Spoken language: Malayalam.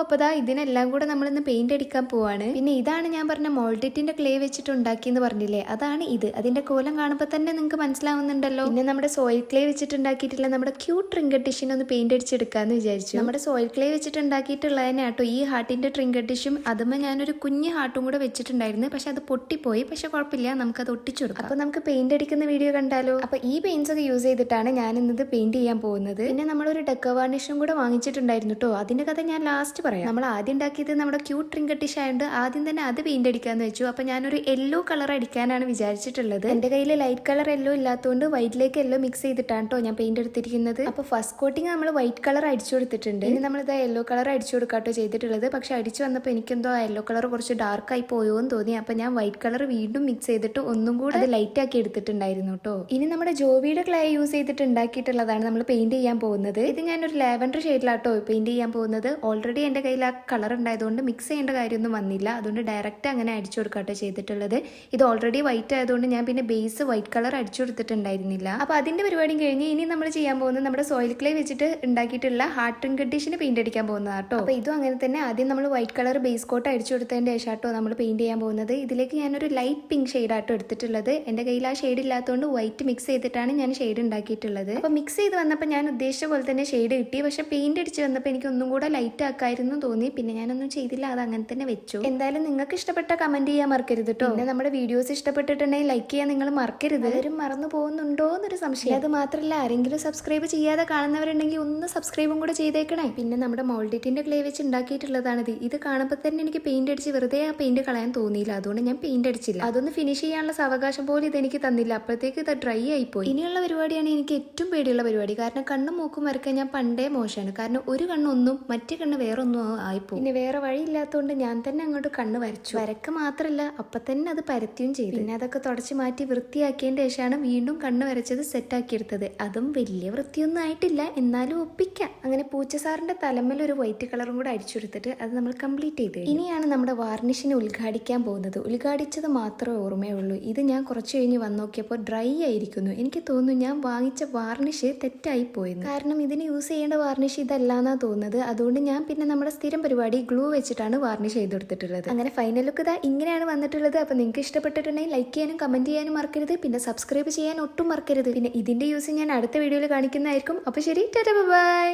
അപ്പോൾ ഇതിനെല്ലാം കൂടെ നമ്മളിന്ന് പെയിന്റ് അടിക്കാൻ പോവാണ്. പിന്നെ ഇതാണ് ഞാൻ പറഞ്ഞ മോൾഡിറ്റിന്റെ ക്ലേ വെച്ചിട്ട് ഉണ്ടാക്കിയെന്ന് പറഞ്ഞില്ലേ, അതാണ് ഇത്. അതിന്റെ കോലം കാണുമ്പോൾ തന്നെ നിങ്ങൾക്ക് മനസ്സിലാവുന്നുണ്ടല്ലോ. പിന്നെ നമ്മുടെ സോയിൽ ക്ലേ വെച്ചിട്ട് ഉണ്ടാക്കിയിട്ടുള്ള നമ്മുടെ ക്യൂട്ട് ട്രിങ്കറ്റ് ഡിഷിനെ ഒന്ന് പെയിന്റ് അടിച്ചെടുക്കാന്ന് വിചാരിച്ചു. നമ്മുടെ സോയിൽ ക്ലേ വെച്ചിട്ട് ഉണ്ടാക്കിയിട്ടുള്ളതിനെ കേട്ടോ ഈ ഹാർട്ടിന്റെ ട്രിങ്കറ്റ് ഡിഷും. അതുമ്മ ഞാനൊരു കുഞ്ഞു ഹാർട്ടും കൂടെ വെച്ചിട്ടുണ്ടായിരുന്നു, പക്ഷെ അത് പൊട്ടിപ്പോയി. പക്ഷെ കുഴപ്പമില്ല, നമുക്കത് ഒട്ടിച്ചു കൊടുക്കാം. അപ്പൊ നമുക്ക് പെയിന്റ് അടിക്കുന്ന വീഡിയോ കണ്ടാലോ. അപ്പൊ ഈ പെയിന്റ്സ് ഒക്കെ യൂസ് ചെയ്തിട്ടാണ് ഞാൻ ഇന്നത് പെയിന്റ് ചെയ്യാൻ പോകുന്നത്. പിന്നെ നമ്മളൊരു ഡെക്കർ വാർണിഷും കൂടെ വാങ്ങിച്ചിട്ടുണ്ടായിരുന്നു കേട്ടോ. അതിന്റെ കഥ ഞാൻ ലാസ്റ്റ് പറയാം. നമ്മൾ ആദ്യം ഉണ്ടാക്കിയത് നമ്മുടെ ക്യൂട്ട് ട്രിങ്കറ്റ് ഡിഷ് ആയതുകൊണ്ട് ആദ്യം തന്നെ അത് പെയിന്റ് അടിക്കാന്ന് വെച്ചു. അപ്പൊ ഞാനൊരു യെല്ലോ കളർ അടിക്കാനാണ് വിചാരിച്ചിട്ടുള്ളത്. എന്റെ കയ്യിൽ ലൈറ്റ് കളർ യെല്ലോ ഇല്ലാത്തതുകൊണ്ട് വൈറ്റിലേക്ക് യെല്ലോ മിക്സ് ചെയ്തിട്ടാണ് കേട്ടോ ഞാൻ പെയിന്റ് എടുത്തിരിക്കുന്നത്. അപ്പൊ ഫസ്റ്റ് കോട്ടിങ് നമ്മൾ വൈറ്റ് കളർ അടിച്ചു കൊടുത്തിട്ടുണ്ട്. ഇനി നമ്മൾ ഇത് യെല്ലോ കളർ അടിച്ചു കൊടുക്കാട്ടോ ചെയ്തിട്ടുള്ളത്. പക്ഷെ അടിച്ചു വന്നപ്പോൾ എനിക്കെന്തോ യെല്ലോ കളർ കുറച്ച് ഡാർക്ക് ആയി പോയോ എന്ന് തോന്നി. അപ്പൊ ഞാൻ വൈറ്റ് കളർ വീണ്ടും മിക്സ് ചെയ്തിട്ട് ഒന്നും കൂടെ അത് ലൈറ്റ് ആക്കി എടുത്തിട്ടുണ്ടായിരുന്നു കേട്ടോ. ഇനി നമ്മുടെ ജോവിയുടെ ക്ലേ യൂസ് ചെയ്തിട്ട് ഉണ്ടാക്കിയിട്ടുള്ളതാണ് നമ്മൾ പെയിന്റ് ചെയ്യാൻ പോകുന്നത്. ഇത് ഞാനൊരു ലാവൻഡർ ഷെയ്ഡിലാട്ടോ പെയിന്റ് ചെയ്യാൻ പോകുന്നത്. ഓൾറെഡി എന്റെ കയ്യിൽ ആ കളർ ഉണ്ടായതുകൊണ്ട് മിക്സ് ചെയ്യേണ്ട കാര്യമൊന്നും വന്നില്ല. അതുകൊണ്ട് ഡയറക്റ്റ് അങ്ങനെ അടിച്ചു കൊടുക്കാട്ടോ ചെയ്തിട്ടുള്ളത്. ഇത് ഓൾറെഡി വൈറ്റ് ആയതുകൊണ്ട് ഞാൻ പിന്നെ ബേസ് വൈറ്റ് കളർ അടിച്ചു കൊടുത്തിട്ടുണ്ടായിരുന്നില്ല. അപ്പൊ അതിന്റെ പരിപാടി കഴിഞ്ഞ് ഇനി നമ്മൾ ചെയ്യാൻ പോകുന്നത് നമ്മുടെ സോയിൽ ക്ലേ വെച്ചിട്ട് ഉണ്ടാക്കിയിട്ടുള്ള ഹാർട്ട് ട്രിങ്കറ്റ് ഡിഷിന് പെയിന്റ് അടിക്കാൻ പോകുന്നതാട്ടോ. അപ്പൊ ഇതും അങ്ങനെ തന്നെ ആദ്യം നമ്മൾ വൈറ്റ് കളർ ബേസ് കോട്ട് അടിച്ചു കൊടുത്തതിന്റെ ശേഷാട്ടോ നമ്മൾ പെയിന്റ് ചെയ്യാൻ പോകുന്നത്. ഇതിലേക്ക് ഞാനൊരു ലൈറ്റ് പിങ്ക് ഷെയ്ഡാട്ടോ എടുത്തിട്ടുള്ളത്. എന്റെ കയ്യിൽ ആ ഷെയ്ഡ് ഇല്ലാത്തതുകൊണ്ട് വൈറ്റ് മിക്സ് ചെയ്തിട്ടാണ് ഞാൻ ഷെയ്ഡ് ഉണ്ടാക്കിയിട്ടുള്ളത്. അപ്പൊ മിക്സ് ചെയ്ത് വന്നപ്പോൾ ഞാൻ ഉദ്ദേശിച്ച പോലെ തന്നെ ഷെയ്ഡ് കിട്ടി. പക്ഷെ പെയിന്റ് അടിച്ച് വന്നപ്പോൾ എനിക്ക് ഒന്നും കൂടെ ലൈറ്റ് ആക്കായിരുന്നു തോന്നി. പിന്നെ ഞാനൊന്നും ചെയ്തില്ല, അത് അങ്ങനെ തന്നെ വെച്ചു. എന്തായാലും നിങ്ങൾക്ക് ഇഷ്ടപ്പെട്ട കമന്റ് ചെയ്യാൻ മറക്കരുത് കേട്ടോ. പിന്നെ നമ്മുടെ വീഡിയോസ് ഇഷ്ടപ്പെട്ടിട്ടുണ്ടെങ്കിൽ ലൈക്ക് ചെയ്യാൻ നിങ്ങൾ മറക്കരുത്. എല്ലാവരും മറന്നു പോകുന്നുണ്ടോ എന്നൊരു സംശയം. അത് മാത്രമല്ല, ആരെങ്കിലും സബ്സ്ക്രൈബ് ചെയ്യാതെ കാണുന്നവരുണ്ടെങ്കിൽ ഒന്ന് സബ്സ്ക്രൈബും കൂടെ ചെയ്തേക്കണേ. പിന്നെ നമ്മുടെ മോൾഡിറ്റിന്റെ ക്ലേ വെച്ച് ഉണ്ടാക്കിയിട്ടുള്ളതാണിത്. ഇത് കാണുമ്പോൾ തന്നെ എനിക്ക് പെയിന്റ് അടിച്ച് വെറുതെ ആ പെയിന്റ് കളയാൻ തോന്നിയില്ല. അതുകൊണ്ട് ഞാൻ പെയിന്റ് അടിച്ചില്ല. അതൊന്ന് ഫിനിഷ് ചെയ്യാനുള്ള അവകാശം പോലും ഇത് എനിക്ക് തന്നില്ല. അപ്പോഴത്തേക്ക് ഇത് ഡ്രൈ ആയിപ്പോയി. ഇനിയുള്ള പരിപാടിയാണ് എനിക്ക് ഏറ്റവും പേടിയുള്ള പരിപാടി. കാരണം കണ്ണും മൂക്കും വരയ്ക്കാൻ ഞാൻ പണ്ടേ മോശമാണ്. കാരണം ഒരു കണ്ണൊന്നും മറ്റേ കണ്ണ് വേറൊന്നും ആയിപ്പോയി. പിന്നെ വേറെ വഴിയില്ലാത്തതുകൊണ്ട് ഞാൻ തന്നെ അങ്ങോട്ട് കണ്ണ് വരച്ചു. വരക്ക് മാത്രമല്ല, അപ്പൊ തന്നെ അത് പരത്തിയും ചെയ്തു. പിന്നെ അതൊക്കെ തുടച്ച് മാറ്റി വൃത്തിയാക്കിയതിന്റെ ശേഷമാണ് വീണ്ടും കണ്ണ് വരച്ചത് സെറ്റ് ആക്കിയെടുത്തത്. അതും വലിയ വൃത്തിയൊന്നും ആയിട്ടില്ല, എന്നാലും ഒപ്പിക്കാം. അങ്ങനെ പൂച്ചസാറിന്റെ തലമ്മൽ ഒരു വൈറ്റ് കളറും കൂടെ അടിച്ചെടുത്തിട്ട് അത് നമ്മൾ കംപ്ലീറ്റ് ചെയ്ത്. ഇനിയാണ് നമ്മുടെ വാർണിഷിനെ ഉദ്ഘാടിക്കാൻ പോകുന്നത്. ഉദ്ഘാടിച്ചത് മാത്രമേ ഓർമ്മയുള്ളൂ. ഇത് ഞാൻ കുറച്ച് കഴിഞ്ഞ് വന്ന് നോക്കിയപ്പോൾ ഡ്രൈ ആയിരിക്കുന്നു. എനിക്ക് തോന്നുന്നു ഞാൻ വാങ്ങിച്ച വാർണിഷ് തെറ്റായി പോയെന്ന്. കാരണം ഇതിന് യൂസ് ചെയ്യേണ്ട വാർണിഷ് ഇതല്ലാന്നാ തോന്നുന്നത്. അതുകൊണ്ട് ഞാൻ പിന്നെ നമ്മുടെ സ്ഥിരം പരിപാടി ഗ്ലൂ വെച്ചിട്ടാണ് വാർണിഷ് ചെയ്തെടുത്തിട്ടുള്ളത്. അങ്ങനെ ഫൈനൽ ലുക്ക് ഇതാ ഇങ്ങനെയാണ് വന്നിട്ടുള്ളത്. അപ്പൊ നിങ്ങൾക്ക് ഇഷ്ടപ്പെട്ടിട്ടുണ്ടെങ്കിൽ ലൈക്ക് ചെയ്യാനും കമന്റ് ചെയ്യാനും മറക്കരുത്. പിന്നെ സബ്സ്ക്രൈബ് ചെയ്യാൻ ഒട്ടും മറക്കരുത്. പിന്നെ ഇതിന്റെ യൂസ് ഞാൻ അടുത്ത വീഡിയോയിൽ കാണിക്കുന്നതായിരിക്കും. അപ്പൊ ശരി, ടാറ്റാ ബൈ.